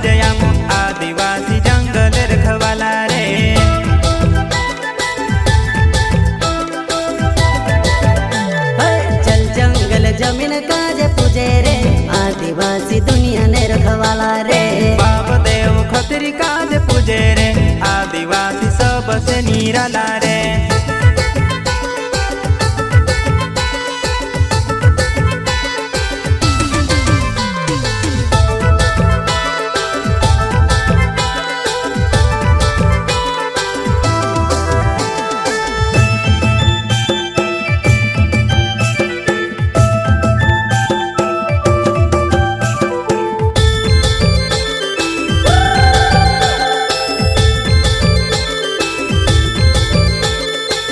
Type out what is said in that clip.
जयाम आदिवासी जंगल रखवाला रे। चल जंगल जमीन काज पूजे रे आदिवासी दुनिया ने रखवाला रे। बाप देव खतरी काज पूजे रे आदिवासी सबसे निराला रे।